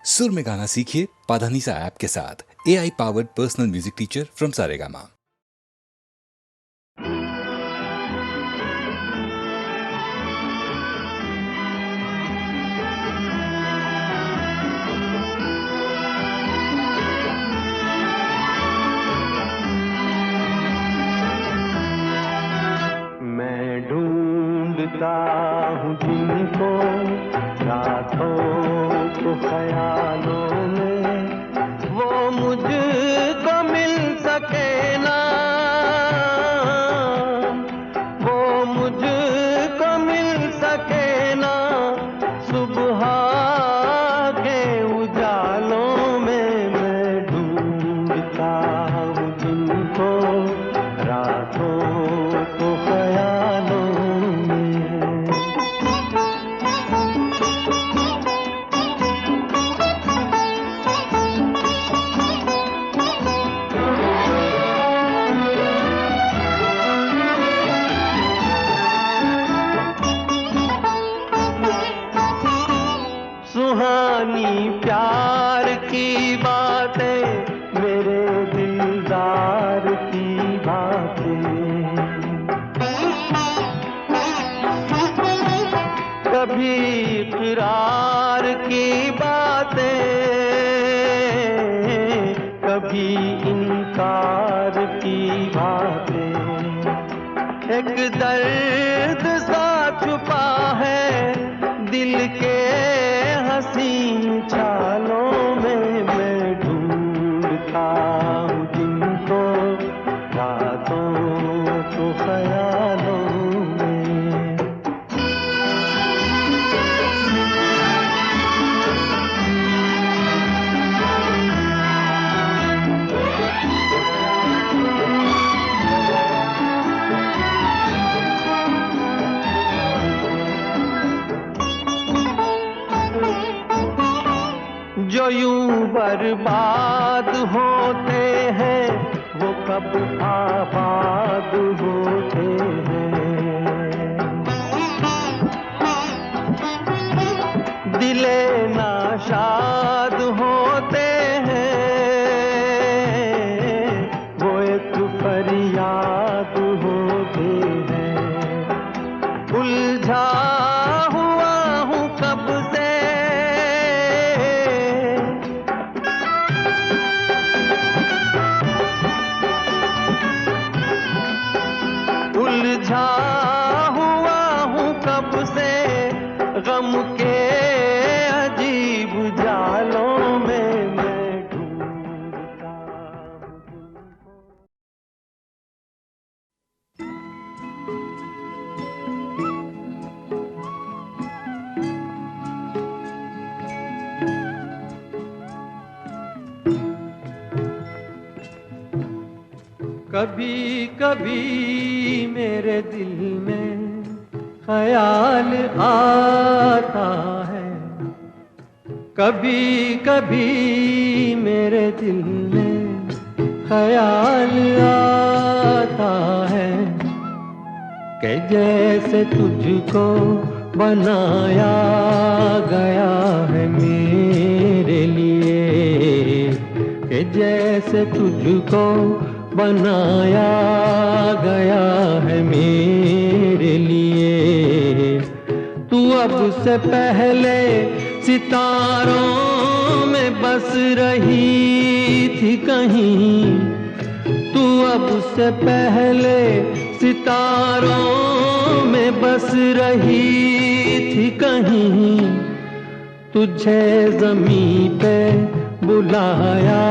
सुर में गाना सीखिए पाधानीसा ऐप के साथ। AI powered personal music teacher from Saregama. मैं ढूंढता हूँ जिनको रातों को ख्यालों में, वो मुझको मिल सके ना, वो मुझको मिल सके ना, सुबह के उजालों में। मैं ढूंढता हूँ जिनको रातों को ख्यालों में। सुहानी प्यार की बातें, मेरे दिलदार की बातें, कभी इकरार की बातें, कभी इनकार की बातें। एक दर्द सा छुपा है दिल के हसीन चालों में। मैं ढूंढता हूँ जिनको रातों को ख्यालों में। जो यूं बर्बाद होते हैं, वो कब आबाद होते हैं। दिले नाशाद होते हैं, वो एक फरियाद होते हैं। उलझा हुआ हूँ कब से, उलझा हुआ हूँ कब से गम के अजीब जालों में। मैं ढूंढता हूँ तुमको। कभी कभी मेरे दिल में ख्याल आता है, कभी कभी मेरे दिल में ख्याल आता है, कि जैसे तुझको बनाया गया है मेरे लिए, कि जैसे तुझको बनाया गया है मेरे लिए। तू अब से पहले सितारों में बस रही थी कहीं, तू अब से पहले सितारों में बस रही थी कहीं। तुझे ज़मीं पे बुलाया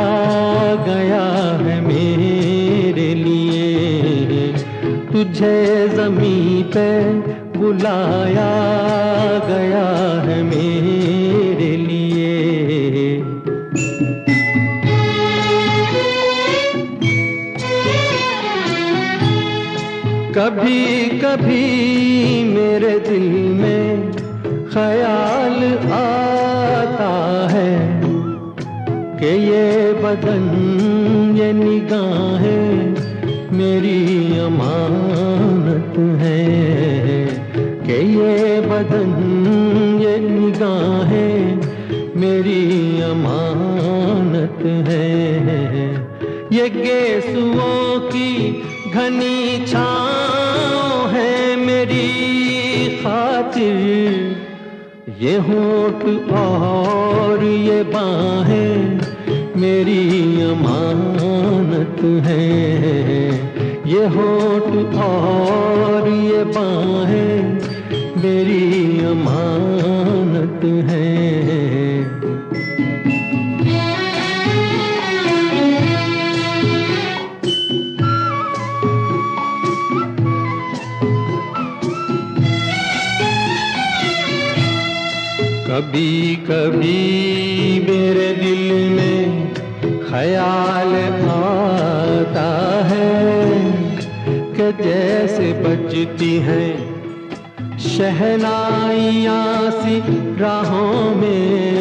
गया है मेरे लिए, तुझे ज़मीं पे बुलाया गया है मेरे लिए। कभी कभी मेरे दिल में ख्याल आता है, कि ये बदन ये निगाहें मेरी अमानत है, कि ये बदन ये निगाहें मेरी अमानत है। ये गेसुओं की घनी छाँव है मेरी खातिर, ये होठ और ये बाहें मेरी अमानत है। ये होठ और ये बाहें मेरी अमानत है। कभी कभी मेरे दिल में ख्याल आता है कि जैसे बजती हैं शहनाइयाँ सी राहों में,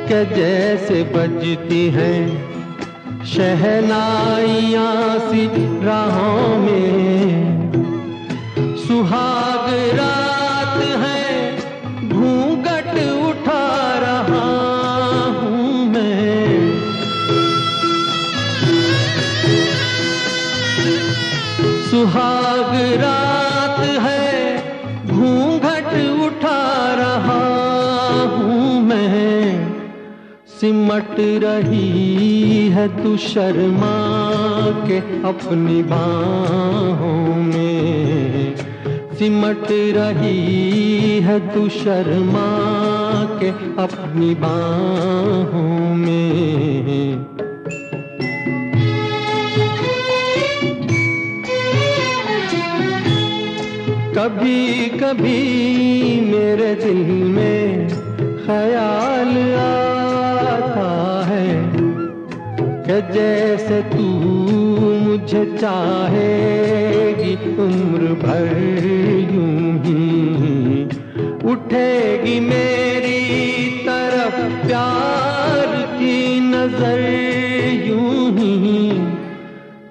कि जैसे बजती हैं शहनाइयाँ सी राहों में। सुहाग रात है घूंघट उठा रहा हूँ मैं, सुहाग रात है घूंघट उठा रहा हूँ मैं। सिमट रही है तू शर्मा के अपनी बाहों में, सिमट रही है तू शर्मा के अपनी बाहों में। कभी कभी मेरे दिल में ख्याल आता है कि जैसे तू मुझे चाहेगी उम्र भर यूं ही, उठेगी मेरी तरफ प्यार की नजर यूं ही।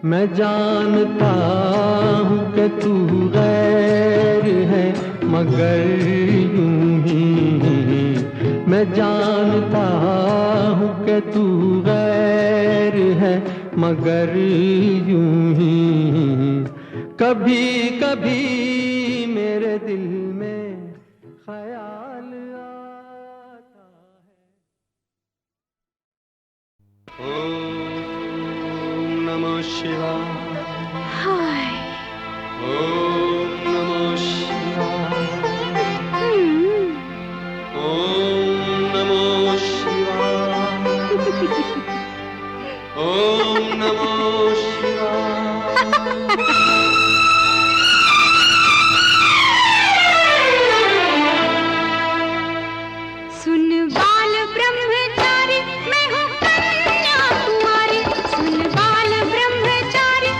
मैं जानता हूँ कि तू गैर है मगर यूं ही, मैं जानता हूँ कि तू गैर है मगर यूं ही। कभी कभी मेरे दिल में ख्याल आता है। ओम नमः शिवाय। हाय। ओम नमः शिवाय। ओम नमः शिवाय। ओम नमः शिवाय। सुन बाल ब्रह्मचारी मैं हूँ कन्याकुमारी, सुन बाल ब्रह्मचारी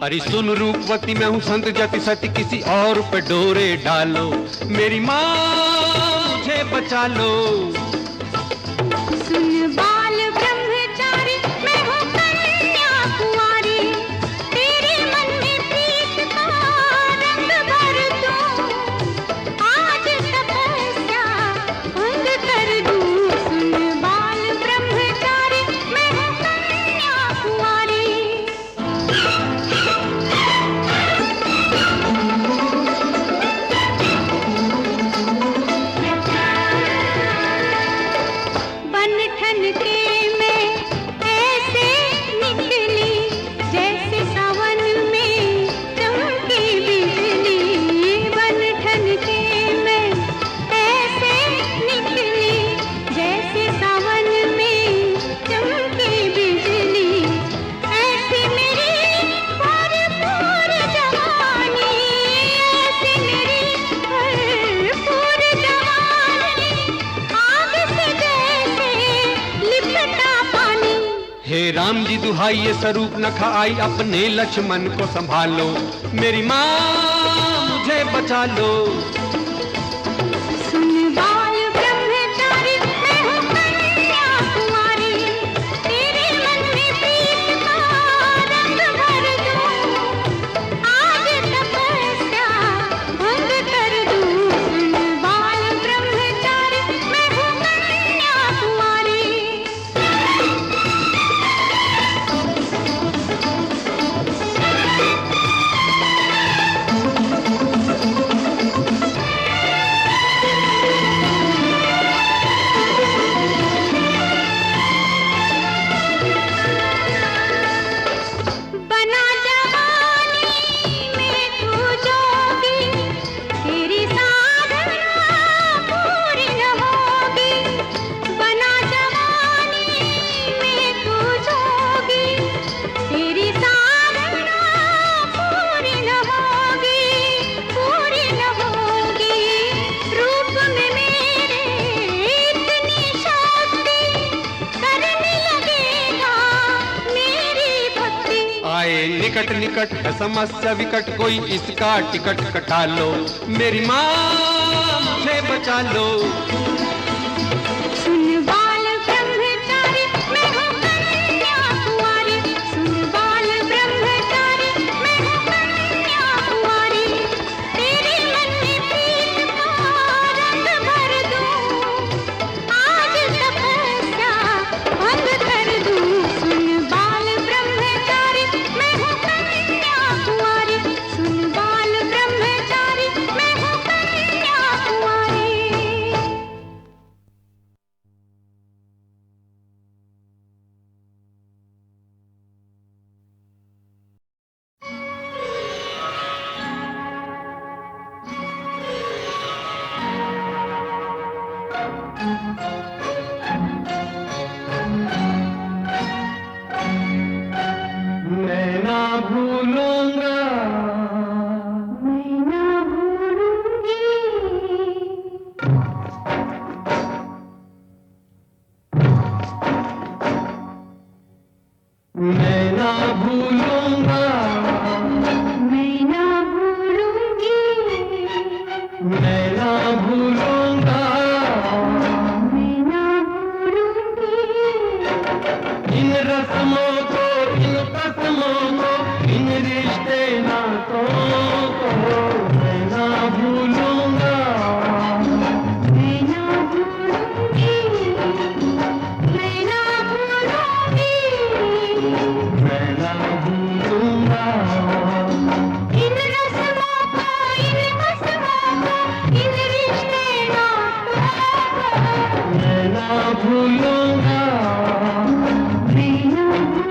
अरे सुन रूपवती मैं हूँ संत जति सती किसी और पे डोरे डालो मेरी माँ मुझे बचा लो। सुन बाल ब्रह्मचारी मैं हूँ कन्या कुंवारी तेरे मन में प्रीत का रंग भर दूं आज तपस्या भंग कर दूं। सुन बाल ब्रह्मचारी मैं हूँ कन्या कुंवारी। बनठन के मैं ऐसे निकली जैसे सावन में चमकी बिजली। बनठन के मैं ऐसे निकली जैसे सावन में चमकी बिजली। ऐसी मेरी भरपूर जवानी ऐसी मेरी भरपूर जवानी आग से जैसे लिपटा पानी। हे राम जी दुहाई ये स्वरूप न खाई अपने लक्ष्मण को संभालो मेरी माँ मुझे बचा लो। सुन बाल ब्रह्मचारी मैं हूँ कन्या कुंवारी तेरे मन में प्रीत का रंग भर दूं आज तपस्या भंग कर दूं। सुन बाल ब्रह्मचारी मैं हूँ कन्या कुंवारी। बना जवानी में तू जोगी तेरी साधना पूरी न होगी। बना जवानी में तू जोगी तेरी साधना पूरी न होगी पूरी न होगी। रूप में मेरे इतनी शक्ति करने लगेगा मेरी भक्ति। आए निकट निकट है समस्या विकट कोई इसका टिकट कटा लो मेरी माँ मुझे बचा लो। सुन बाल ब्रह्मचारी मैं हूँ कन्या कुंवारी। सुन बाल ब्रह्मचारी मैं हूँ कन्या कुंवारी तेरे मन में प्रीत का रंग भर दूं आज तपस्या भंग कर दूं। सुन बाल ब्रह्मचारी मैं हूँ कन्या कुंवारी। सुन बाल ब्रह्मचारी मैं हूँ कन्या कुंवारी। मैं ना भूलूंगा मैं ना भूलूंगी मैं ना भूलूंगा मैं ना भूलूंगी मैं ना भूलूंगा मैं ना भूलूंगी इन रस्मों को इन कसमों को इन रिश्ते नातों को मैं ना भूलूंगा मैं ना भूलूंगी मैं ना भूलूंगी मैं ना भूलूंगा इन रस्मों को इन कसमों को इन रिश्ते नातों को मैं ना भूलूंगा मैं ना भूलूंगी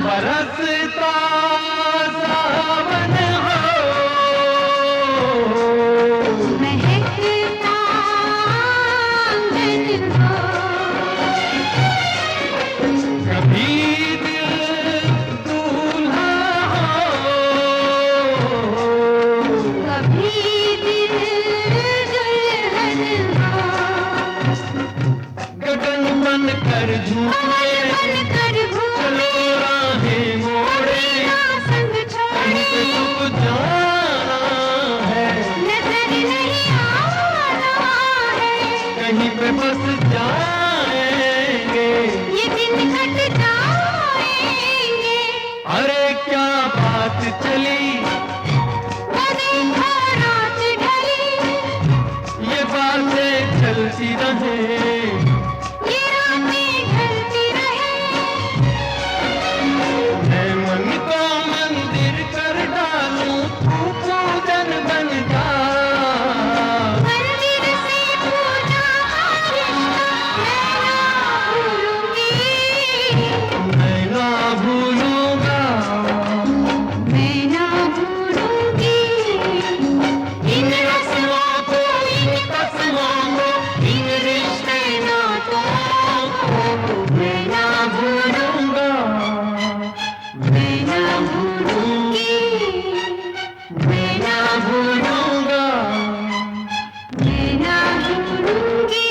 बरसता सावन हो, महकता आंगन हो, कभी दिल दूल्हा हो, कभी दिल दुल्हन हो, गगन बन कर झूमे पवन बनकर चलो घूमे, राहें मोड़े, संग कहीं पे छोड़े, तू जाना है, नजर नहीं आना है, कहीं पे बस जाएंगे, ये दिन कट जाएंगे, अरे क्या बात चली, वो देखो रात ढली, ये बातें चलती रहे, ये रातें ढलती रहे, मैं मन को मंदिर कर डालूं, तू पूजन बन जा, मंदिर से पूजा मैं ना भूलूंगी, मैं ना भूलूंगा मैं ना भूलूंगी, इन रस्मों को, इन कसमों को, इन रिश्ते नातों को, मैं ना भूलूंगा, मैं ना भूलूंगी, मैं ना भूलूंगा, मैं ना भूलूंगी।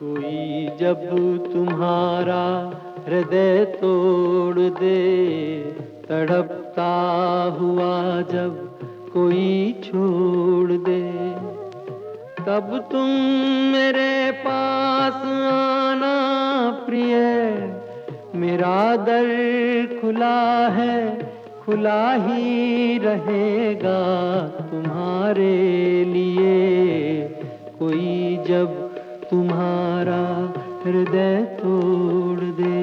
कोई जब तुम्हारा हृदय तोड़ दे, तड़पता हुआ जब कोई छोड़ दे, तब तुम मेरे पास आना प्रिय, मेरा दर खुला है, खुला ही रहेगा तुम्हारे लिए। कोई जब तुम्हारा हृदय तोड़ दे।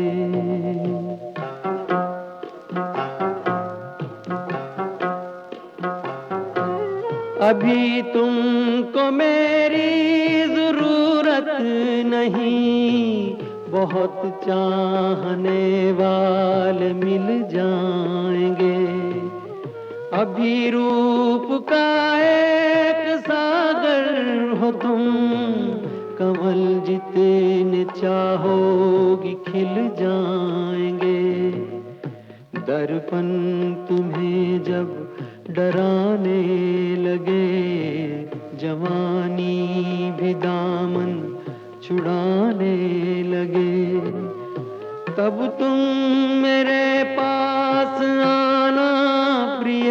अभी तुमको मेरी जरूरत नहीं, बहुत चाहने वाले मिल जाएंगे। अभी रूप का एक सागर हो तुम, कमल जितने चाहोगी खिल जाएंगे। दर्पण तुम्हें जब डराने लगे, जवानी भी दामन छुड़ाने लगे, तब तुम मेरे पास आना प्रिय।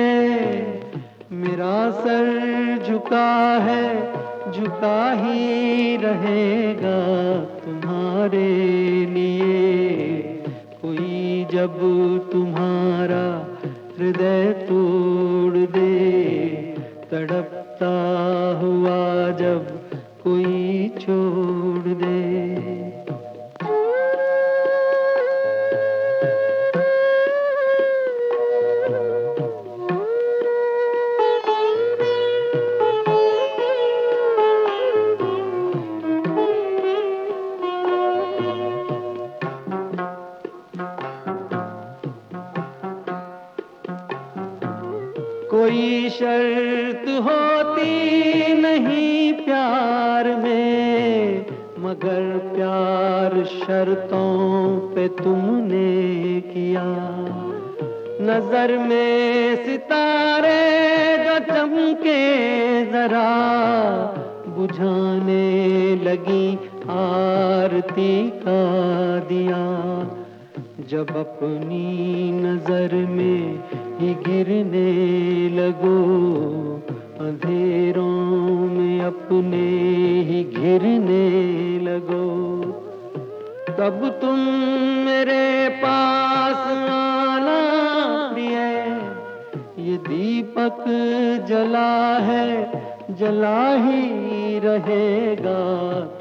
मेरा सर झुका है, झुका ही रहेगा तुम्हारे लिए। कोई जब तुम्हारा हृदय तोड़ दे, तड़पता हुआ जब कोई छोड़ दे। कोई शर्त होती नहीं प्यार में, मगर प्यार शर्तों पे तुमने किया। नजर में सितारे जो चमके जरा, बुझाने लगी आरती का दिया। जब अपनी नजर में ही गिरने लगो, अंधेरों में अपने ही घिरने लगो, तब तुम मेरे पास आना प्रिय। ये दीपक जला है, जला ही रहेगा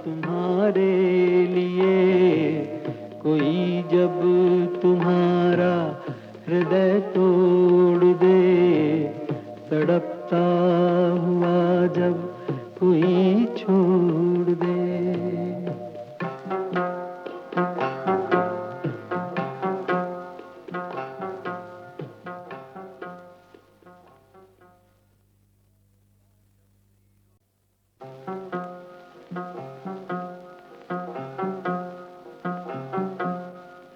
तुम्हारे लिए। कोई जब तुम्हारा हृदय तोड़ दे, तड़पता हुआ जब कोई छोड़ दे।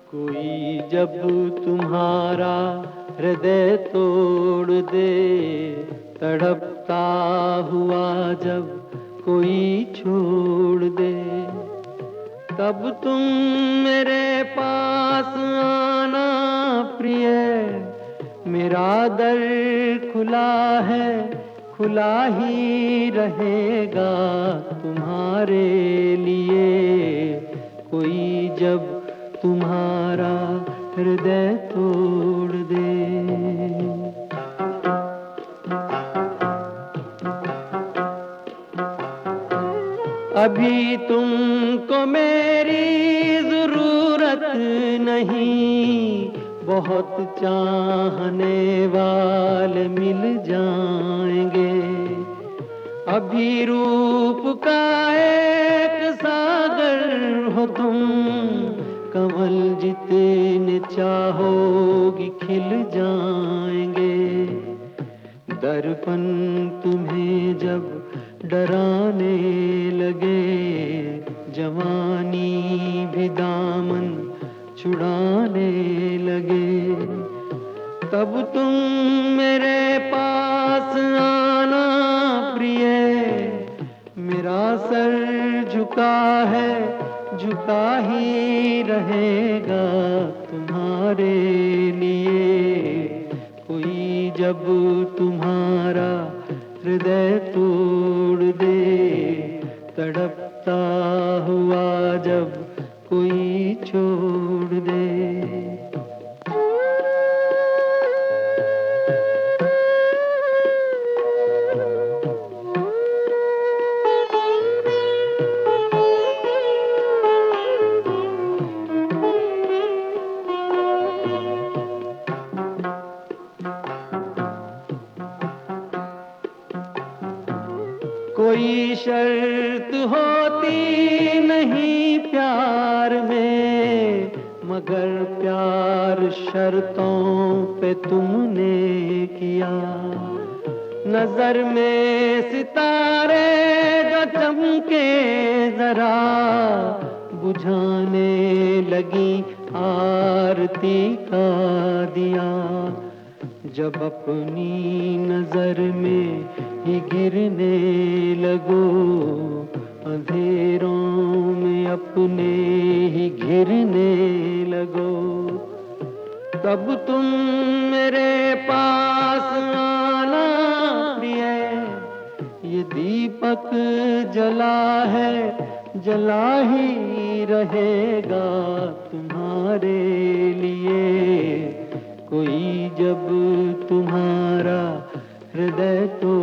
कोई जब तुम्हारा हृदय तोड़ दे, तड़पता हुआ जब कोई छोड़ दे, तब तुम मेरे पास आना प्रिय। मेरा दर खुला है, खुला ही रहेगा तुम्हारे लिए। कोई जब तुम्हारा हृदय तोड़ दे। अभी तुमको मेरी जरूरत नहीं, बहुत चाहने वाले मिल जाएंगे। अभी रूप का एक सागर हो तुम, कमल जितने चाहोगी खिल जाएंगे। दर्पण तुम्हें जब डराने लगे, जवानी भी दामन छुड़ाने लगे, तब तुम मेरे पास आना प्रिय। मेरा सर झुका है, झुका ही रहेगा तुम्हारे लिए। कोई जब तुम्हारा हृदय तोड़ दे, तड़पता हुआ जब कोई छोड़ दे। कोई शर्त होती नहीं प्यार में, मगर प्यार शर्तों पे तुमने किया। नजर में सितारे जो चमके जरा, बुझाने लगी आरती का दिया। जब अपनी नजर में ही गिरने लगो, अंधेरों में अपने ही घिरने लगो, तब तुम मेरे पास आना प्रिय। ये दीपक जला है, जला ही रहेगा तुम्हारे लिए। कोई जब तुम्हारा हृदय तो